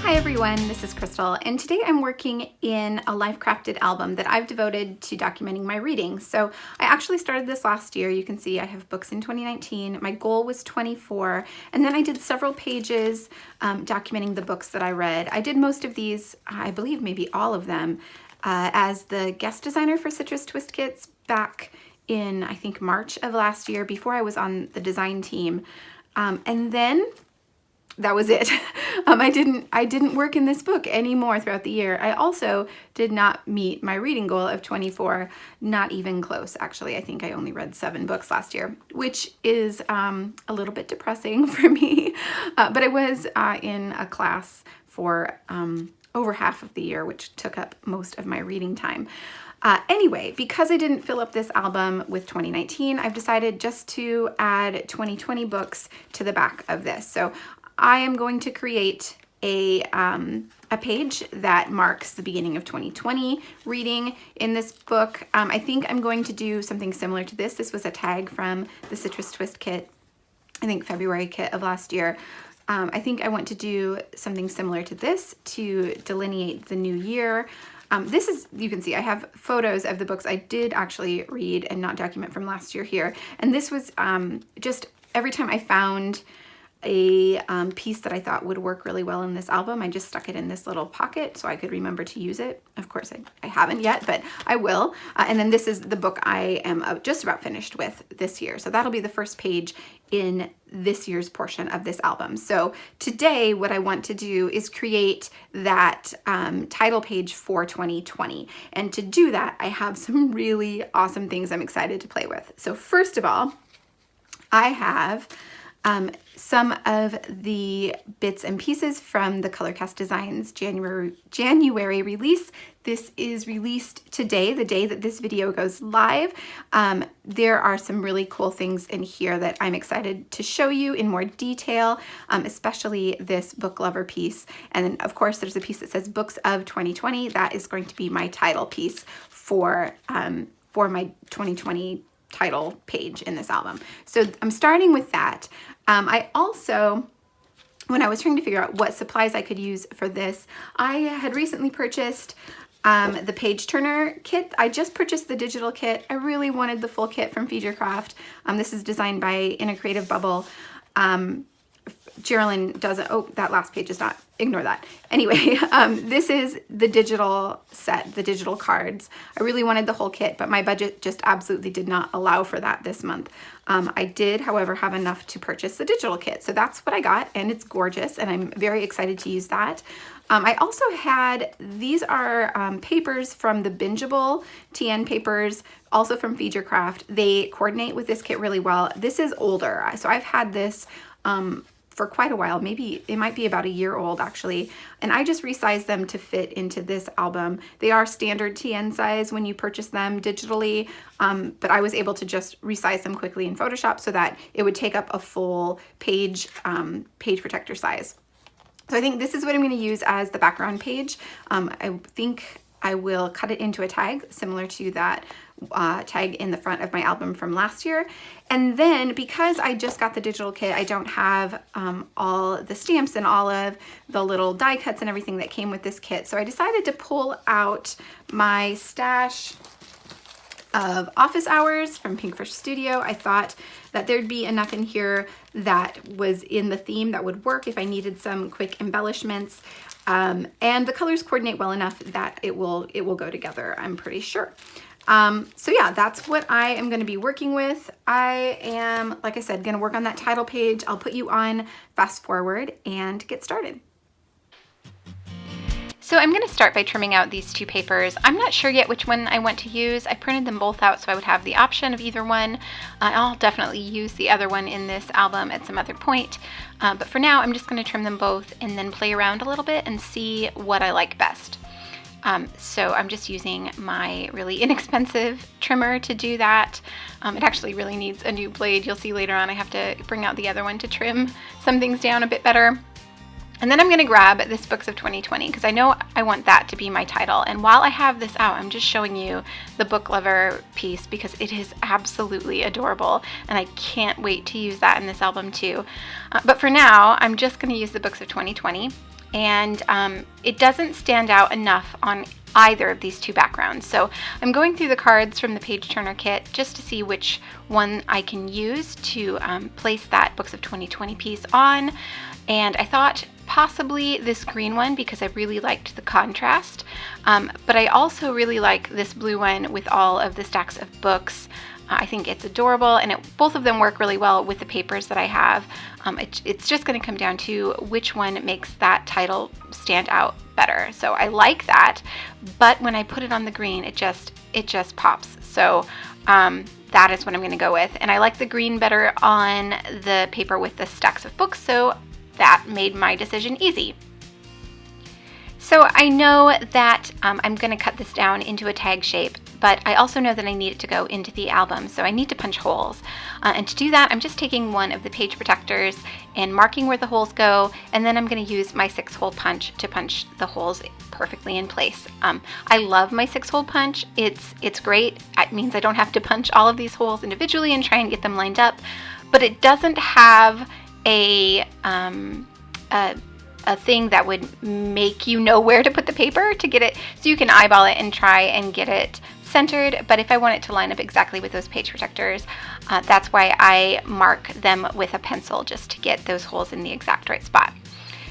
Hi everyone, this is Crystal, and today I'm working in a life crafted album that I've devoted to documenting my reading. So I actually started this last year. You can see I have books in 2019. My goal was 24, and then I did several pages documenting the books that I read. I did most of these, I believe maybe all of them, as the guest designer for Citrus Twist Kits back in, I think, March of last year before I was on the design team. And then that was it. I didn't work in this book anymore throughout the year. I also did not meet my reading goal of 24, not even close. Actually, I think I only read 7 books last year, which is a little bit depressing for me. But I was in a class for over half of the year, which took up most of my reading time. Anyway, because I didn't fill up this album with 2019, I've decided just to add 2020 books to the back of this. So I am going to create a page that marks the beginning of 2020 reading in this book. I think I'm going to do something similar to this. This was a tag from the Citrus Twist kit, I think February kit of last year. I think I want to do something similar to this to delineate the new year. This is, you can see I have photos of the books I did actually read and not document from last year here. And this was just every time I found a piece that I thought would work really well in this album, I just stuck it in this little pocket so I could remember to use it. Of course, I haven't yet, but I will. And then this is the book I am just about finished with this year. So that'll be the first page in this year's portion of this album. So today, what I want to do is create that title page for 2020. And to do that, I have some really awesome things I'm excited to play with. So first of all, I have some of the bits and pieces from the Colorcast Designs January release. This is released today, the day that this video goes live. There are some really cool things in here that I'm excited to show you in more detail, especially this book lover piece. And then of course there's a piece that says Books of 2020. That is going to be my title piece for my 2020 title page in this album. So I'm starting with that. I also, when I was trying to figure out what supplies I could use for this, I had recently purchased the page turner kit. I just purchased the digital kit. I really wanted the full kit from Fiskars. This is designed by In a Creative Bubble. Geraldine doesn't, oh, that last page is not, ignore that. Anyway, this is the digital set, the digital cards. I really wanted the whole kit, but my budget just absolutely did not allow for that this month. I did, however, have enough to purchase the digital kit. So that's what I got, and it's gorgeous, and I'm very excited to use that. I also had, these are papers from the Bingeable TN papers, also from Fiskars. They coordinate with this kit really well. This is older, so I've had this for quite a while. Maybe it might be about a year old actually, and I just resized them to fit into this album. They are standard TN size when you purchase them digitally, but I was able to just resize them quickly in Photoshop so that it would take up a full page protector size. So I think this is what I'm going to use as the background page. I think I will cut it into a tag similar to that tag in the front of my album from last year. And then because I just got the digital kit, I don't have all the stamps and all of the little die cuts and everything that came with this kit. So I decided to pull out my stash of office hours from Pinkfish Studio. I thought that there'd be enough in here that was in the theme that would work if I needed some quick embellishments. And the colors coordinate well enough that it will go together, I'm pretty sure. So yeah, that's what I am going to be working with. I am, like I said, going to work on that title page. I'll put you on fast forward and get started. So I'm going to start by trimming out these 2 papers. I'm not sure yet which one I want to use. I printed them both out so I would have the option of either one. I'll definitely use the other one in this album at some other point. But for now, I'm just going to trim them both and then play around a little bit and see what I like best. So I'm just using my really inexpensive trimmer to do that. It actually really needs a new blade. You'll see later on I have to bring out the other one to trim some things down a bit better. And then I'm going to grab this Books of 2020 because I know I want that to be my title. And while I have this out, I'm just showing you the book lover piece because it is absolutely adorable. And I can't wait to use that in this album too. But for now, I'm just going to use the Books of 2020. And it doesn't stand out enough on either of these two backgrounds. So I'm going through the cards from the page turner kit just to see which one I can use to place that Books of 2020 piece on. And I thought possibly this green one because I really liked the contrast. But I also really like this blue one with all of the stacks of books. I think it's adorable, and both of them work really well with the papers that I have. It's just going to come down to which one makes that title stand out better. So I like that, but when I put it on the green, it just pops. So that is what I'm going to go with. And I like the green better on the paper with the stacks of books, so that made my decision easy. So I know that I'm going to cut this down into a tag shape, but I also know that I need it to go into the album, so I need to punch holes. And to do that, I'm just taking one of the page protectors and marking where the holes go, and then I'm going to use my 6-hole punch to punch the holes perfectly in place. I love my 6-hole punch. It's great. It means I don't have to punch all of these holes individually and try and get them lined up, but it doesn't have a thing that would make you know where to put the paper to get it, so you can eyeball it and try and get it centered. But if I want it to line up exactly with those page protectors, that's why I mark them with a pencil, just to get those holes in the exact right spot.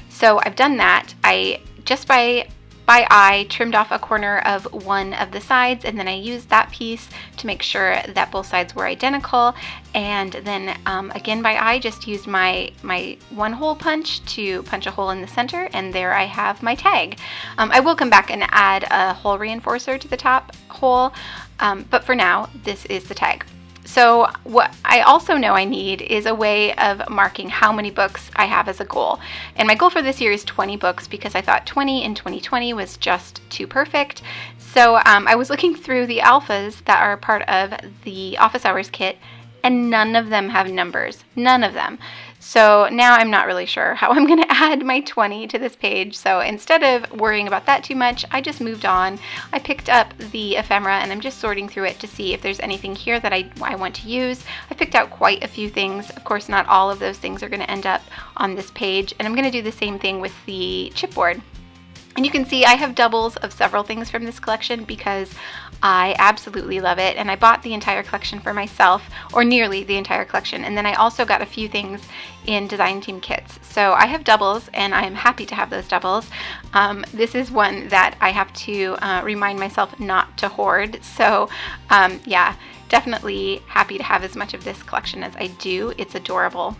So I've done that. I just by eye trimmed off a corner of one of the sides, and then I used that piece to make sure that both sides were identical. And then again by eye, just used my 1-hole punch to punch a hole in the center, and there I have my tag. I will come back and add a hole reinforcer to the top hole, but for now this is the tag. So what I also know I need is a way of marking how many books I have as a goal. And my goal for this year is 20 books because I thought 20 in 2020 was just too perfect. So I was looking through the alphas that are part of the Office Hours kit, and none of them have numbers. None of them. So now I'm not really sure how I'm going to add my 20 to this page. So instead of worrying about that too much, I just moved on. I picked up the ephemera and I'm just sorting through it to see if there's anything here that I want to use. I picked out quite a few things. Of course, not all of those things are going to end up on this page. And I'm going to do the same thing with the chipboard. And you can see I have doubles of several things from this collection because I absolutely love it, and I bought the entire collection for myself, or nearly the entire collection, and then I also got a few things in design team kits. So I have doubles, and I am happy to have those doubles. This is one that I have to remind myself not to hoard, so yeah, definitely happy to have as much of this collection as I do. It's adorable.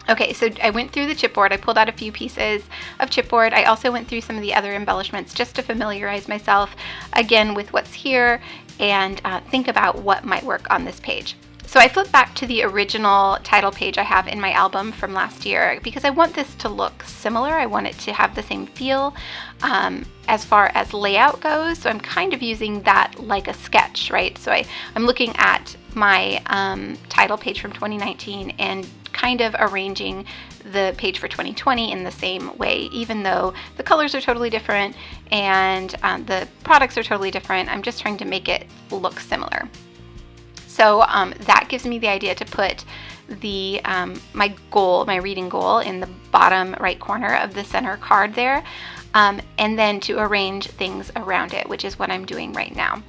Okay, so I went through the chipboard. I pulled out a few pieces of chipboard. I also went through some of the other embellishments just to familiarize myself again with what's here and think about what might work on this page. So I flipped back to the original title page I have in my album from last year because I want this to look similar. I want it to have the same feel as far as layout goes. So I'm kind of using that like a sketch, right? So I'm looking at my title page from 2019 and kind of arranging the page for 2020 in the same way, even though the colors are totally different and the products are totally different. I'm just trying to make it look similar. So that gives me the idea to put the my reading goal in the bottom right corner of the center card there, and then to arrange things around it, which is what I'm doing right now.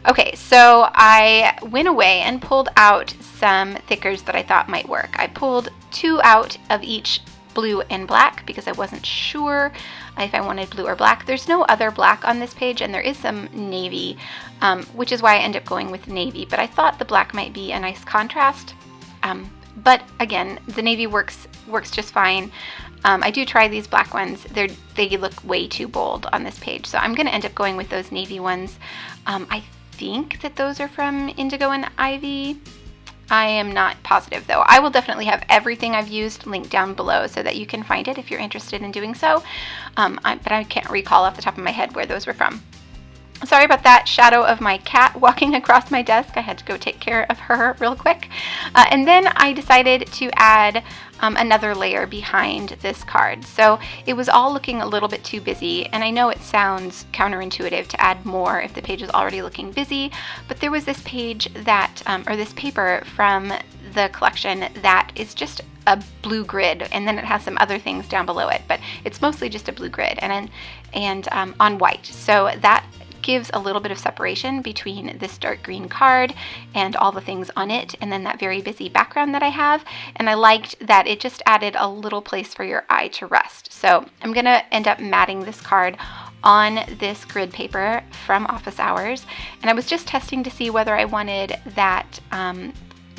Okay, so I went away and pulled out some thickers that I thought might work. I pulled 2 out of each blue and black because I wasn't sure if I wanted blue or black. There's no other black on this page, and there is some navy, which is why I end up going with navy, but I thought the black might be a nice contrast. But again, the navy works just fine. I do try these black ones. They look way too bold on this page, so I'm going to end up going with those navy ones. I think that those are from Indigo and Ivy. I am not positive though. I will definitely have everything I've used linked down below so that you can find it if you're interested in doing so. But I can't recall off the top of my head where those were from. Sorry about that shadow of my cat walking across my desk. I had to go take care of her real quick. And then I decided to add another layer behind this card. So it was all looking a little bit too busy, and I know it sounds counterintuitive to add more if the page is already looking busy, but there was this page that, or this paper from the collection that is just a blue grid, and then it has some other things down below it, but it's mostly just a blue grid and on white. So that gives a little bit of separation between this dark green card and all the things on it, and then that very busy background that I have. And I liked that it just added a little place for your eye to rest. So I'm gonna end up matting this card on this grid paper from Office Hours, and I was just testing to see whether I wanted that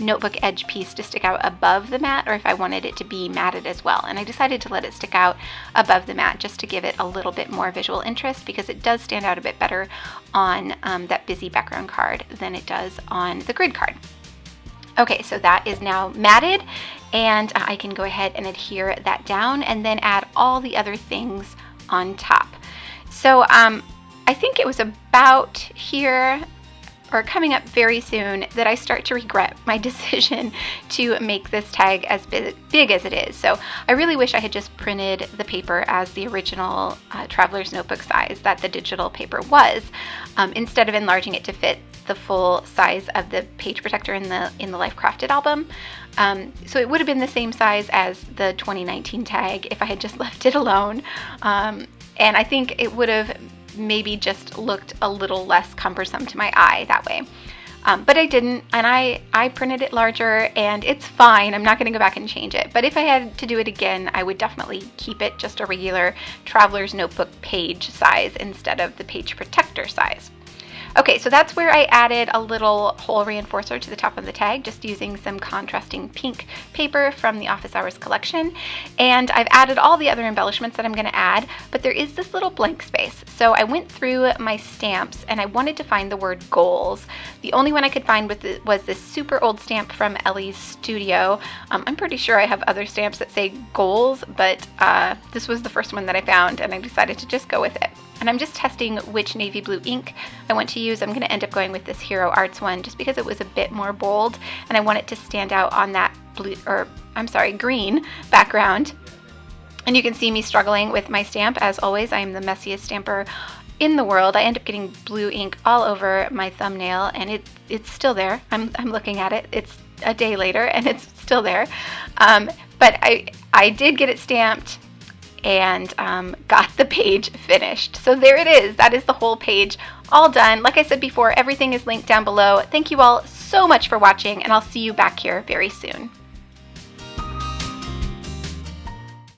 notebook edge piece to stick out above the mat or if I wanted it to be matted as well. And I decided to let it stick out above the mat just to give it a little bit more visual interest, because it does stand out a bit better on that busy background card than it does on the grid card. Okay, so that is now matted, and I can go ahead and adhere that down and then add all the other things on top. So I think it was about here, or coming up very soon, that I start to regret my decision to make this tag as big as it is. So I really wish I had just printed the paper as the original Traveler's Notebook size that the digital paper was, instead of enlarging it to fit the full size of the page protector in the Life Crafted album. So it would have been the same size as the 2019 tag if I had just left it alone. And I think it would have maybe just looked a little less cumbersome to my eye that way. But I didn't, and I printed it larger, and it's fine. I'm not going to go back and change it. But if I had to do it again, I would definitely keep it just a regular Traveler's Notebook page size instead of the page protector size. Okay, so that's where I added a little hole reinforcer to the top of the tag, just using some contrasting pink paper from the Office Hours collection. And I've added all the other embellishments that I'm going to add, but there is this little blank space. So I went through my stamps and I wanted to find the word goals. The only one I could find was this super old stamp from Ellie's Studio. I'm pretty sure I have other stamps that say goals, but this was the first one that I found, and I decided to just go with it. And I'm just testing which navy blue ink I want to use. I'm going to end up going with this Hero Arts one just because it was a bit more bold, and I want it to stand out on that green background. And you can see me struggling with my stamp. As always, I am the messiest stamper in the world. I end up getting blue ink all over my thumbnail, and it's still there. I'm looking at it. It's a day later and it's still there. But I did get it stamped and got the page finished. So there it is. That is the whole page all done. Like I said before, everything is linked down below. Thank you all so much for watching, and I'll see you back here very soon.